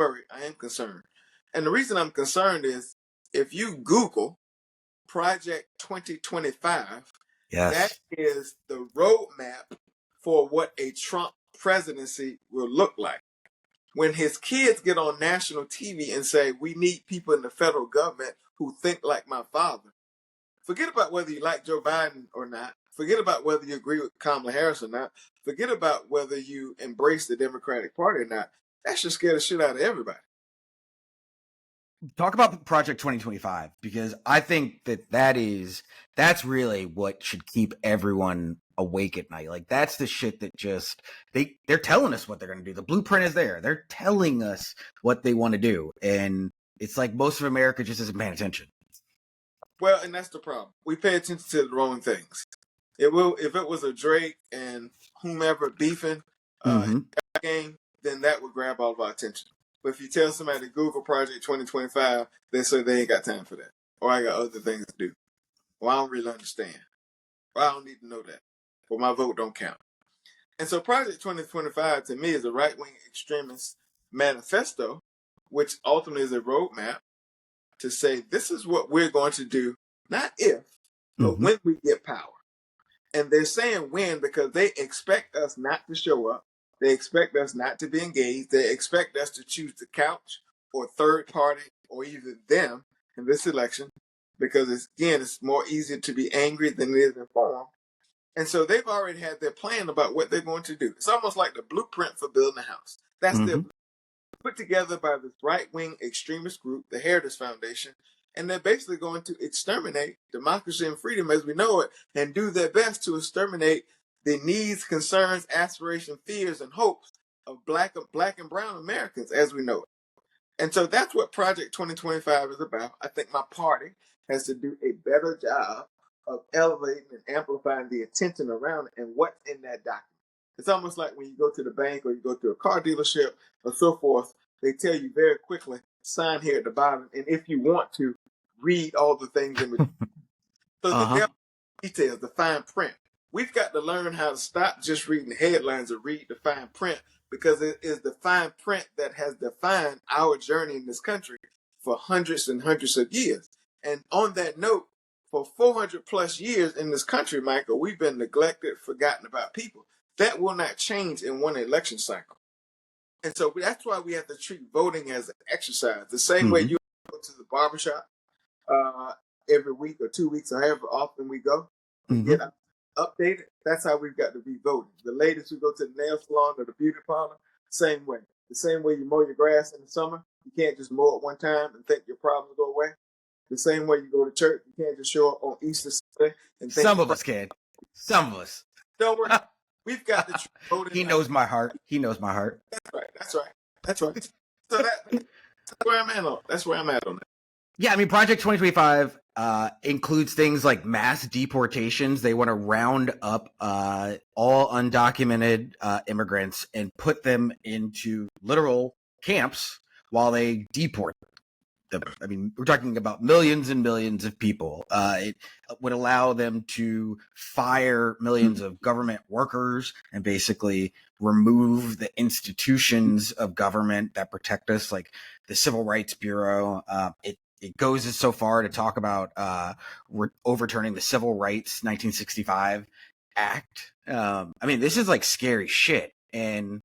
worried. I am concerned. And the reason I'm concerned is if you Google Project 2025, that Yes. is the roadmap for what a Trump presidency will look like. When his kids get on national TV and say, we need people in the federal government who think like my father, forget about whether you like Joe Biden or not. Forget about whether you agree with Kamala Harris or not. Forget about whether you embrace the Democratic Party or not. That should scare the shit out of everybody. Talk about Project 2025, because I think that's really what should keep everyone awake at night. Like, that's the shit that just they're telling us what they're going to do. The blueprint is there. They're telling us what they want to do, and it's like most of America just isn't paying attention. Well, and that's the problem. We pay attention to the wrong things. It will if it was a Drake and whomever beefing game, then that would grab all of our attention. But if you tell somebody to Google Project 2025, they say they ain't got time for that. Or I got other things to do. Well, I don't really understand. Well, I don't need to know that. Well, my vote don't count. And so Project 2025 to me is a right-wing extremist manifesto, which ultimately is a roadmap to say this is what we're going to do, not if, but when we get power. And they're saying when because they expect us not to show up. They expect us not to be engaged. They expect us to choose the couch or third party or even them in this election because, it's more easier to be angry than it is informed. And so they've already had their plan about what they're going to do. It's almost like the blueprint for building a house. That's their put together by this right-wing extremist group, the Heritage Foundation, and they're basically going to exterminate democracy and freedom as we know it and do their best to exterminate the needs, concerns, aspirations, fears, and hopes of black and brown Americans as we know it. And so that's what Project 2025 is about. I think my party has to do a better job of elevating and amplifying the attention around it and what's in that document. It's almost like when you go to the bank or you go to a car dealership or so forth, they tell you very quickly, sign here at the bottom, and if you want to, read all the things in between. So the details, the fine print. We've got to learn how to stop just reading the headlines and read the fine print because it is the fine print that has defined our journey in this country for hundreds and hundreds of years. And on that note, for 400 plus years in this country, Michael, we've been neglected, forgotten about people. That will not change in one election cycle. And so that's why we have to treat voting as an exercise. The same way you go to the barbershop every week or 2 weeks or however often we go, we get updated. That's how we've got to be voting. The ladies who go to the nail salon or the beauty parlor, same way. The same way you mow your grass in the summer, you can't just mow it one time and think your problems go away. The same way you go to church, you can't just show up on Easter Sunday and think. Some of us can. Some of us. Don't worry. We've got to vote. He knows my heart. He knows my heart. That's right. So that's where I'm at on. That's where I'm at on that. Yeah, I mean, Project 2025 includes things like mass deportations. They want to round up all undocumented immigrants and put them into literal camps while they deport them. I mean, we're talking about millions and millions of people. It would allow them to fire millions of government workers and basically remove the institutions of government that protect us, like the Civil Rights Bureau. It goes so far to talk about overturning the Civil Rights 1965 Act. I mean, this is like scary shit. And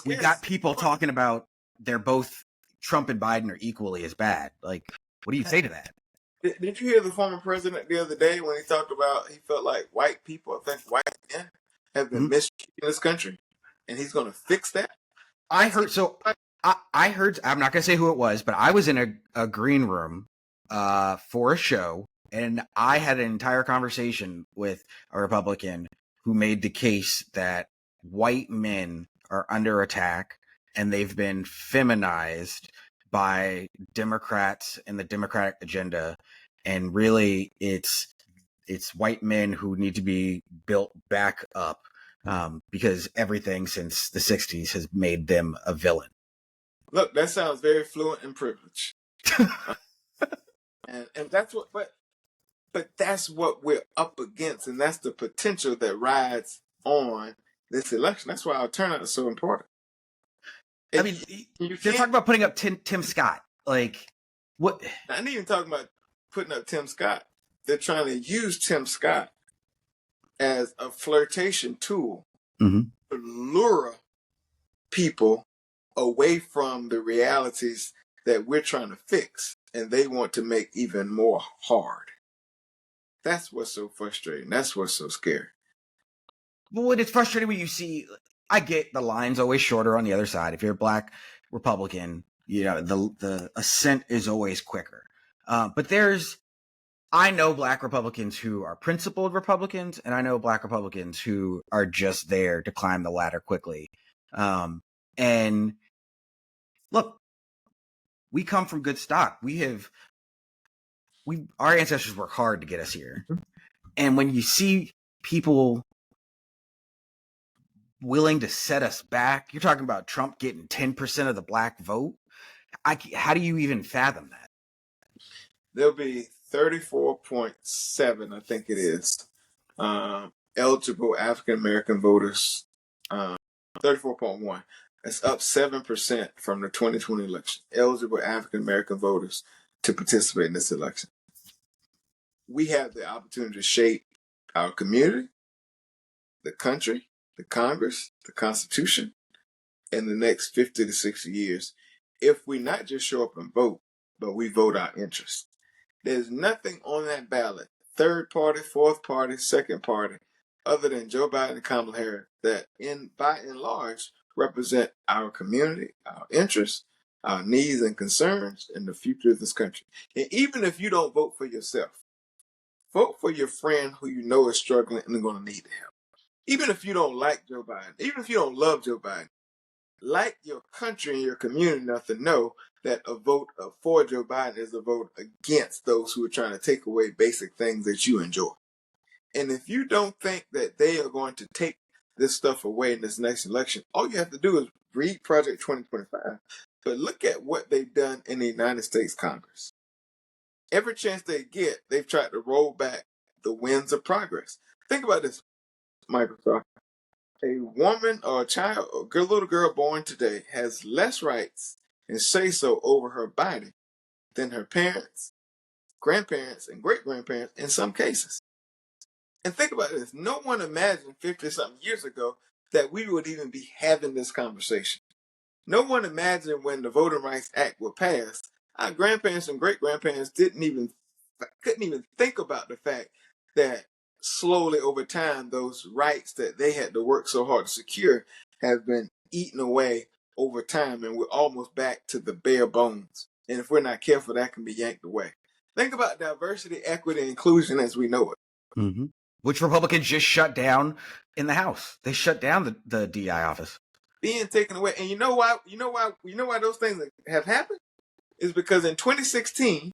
we got people talking about they're both Trump and Biden are equally as bad. Like, what do you say to that? Did you hear the former president the other day when he talked about he felt like white people, I think white men, have been mistreated in this country, and he's going to fix that? I heard. So I heard. I'm not going to say who it was, but I was in a green room for a show, and I had an entire conversation with a Republican who made the case that white men are under attack and they've been feminized by Democrats and the Democratic agenda. And really it's white men who need to be built back up because everything since the 60s has made them a villain. Look, that sounds very fluent and privileged. and that's what, but that's what we're up against. And that's the potential that rides on this election. That's why our turnout is so important. I mean, they're talking about putting up Tim Scott. Like, what? I ain't even talking about putting up Tim Scott. They're trying to use Tim Scott as a flirtation tool to lure people away from the realities that we're trying to fix, and they want to make even more hard. That's what's so frustrating. That's what's so scary. Well, it's frustrating when you see, I get the line's always shorter on the other side. If you're a black Republican, the ascent is always quicker. But I know black Republicans who are principled Republicans, and I know black Republicans who are just there to climb the ladder quickly. And look, we come from good stock. Our ancestors worked hard to get us here. And when you see people willing to set us back, you're talking about Trump getting 10% of the black vote. How do you even fathom that? There'll be 34.7, I think it is, eligible African American voters. 34.1. That's up 7% from the 2020 election. Eligible African American voters to participate in this election. We have the opportunity to shape our community, the country, the Congress, the Constitution in the next 50 to 60 years if we not just show up and vote, but we vote our interests. There's nothing on that ballot, third party, fourth party, second party, other than Joe Biden and Kamala Harris, that by and large represent our community, our interests, our needs and concerns, and the future of this country. And even if you don't vote for yourself, vote for your friend who you know is struggling and going to need help. Even if you don't like Joe Biden, even if you don't love Joe Biden, like your country and your community enough to know that a vote for Joe Biden is a vote against those who are trying to take away basic things that you enjoy. And if you don't think that they are going to take this stuff away in this next election, all you have to do is read Project 2025. But look at what they've done in the United States Congress. Every chance they get, they've tried to roll back the winds of progress. Think about this, Microsoft. A woman or a child, a little girl born today has less rights and say-so over her body than her parents, grandparents, and great-grandparents in some cases. And think about this. No one imagined 50-something years ago that we would even be having this conversation. No one imagined when the Voting Rights Act was passed, our grandparents and great-grandparents couldn't even think about the fact that slowly over time, those rights that they had to work so hard to secure have been eaten away over time, and we're almost back to the bare bones. And if we're not careful, that can be yanked away. Think about diversity, equity, and inclusion as we know it. Mm-hmm. Which Republicans just shut down in the House. They shut down the DI office. Being taken away. And you know why those things have happened? Is because in 2016,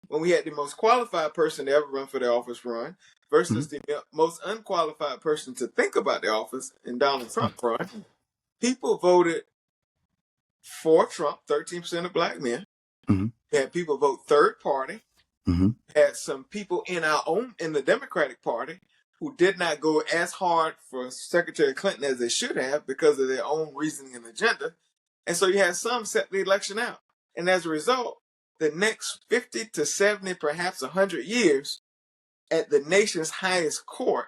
when we had the most qualified person to ever run for the office run versus the most unqualified person to think about the office in Donald Trump run, people voted for Trump, 13% of black men. Mm-hmm. Had people vote third party. Mm-hmm. Had some people in the Democratic Party who did not go as hard for Secretary Clinton as they should have because of their own reasoning and agenda. And so you had some set the election out. And as a result, the next 50 to 70, perhaps 100 years at the nation's highest court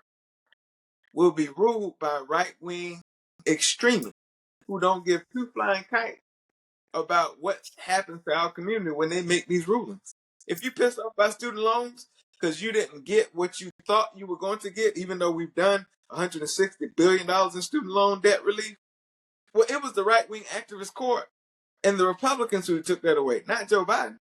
will be ruled by right-wing extremists who don't give two flying kites about what happens to our community when they make these rulings. If you're pissed off by student loans because you didn't get what you thought you were going to get, even though we've done $160 billion in student loan debt relief, well, it was the right-wing activist court and the Republicans who took that away, not Joe Biden.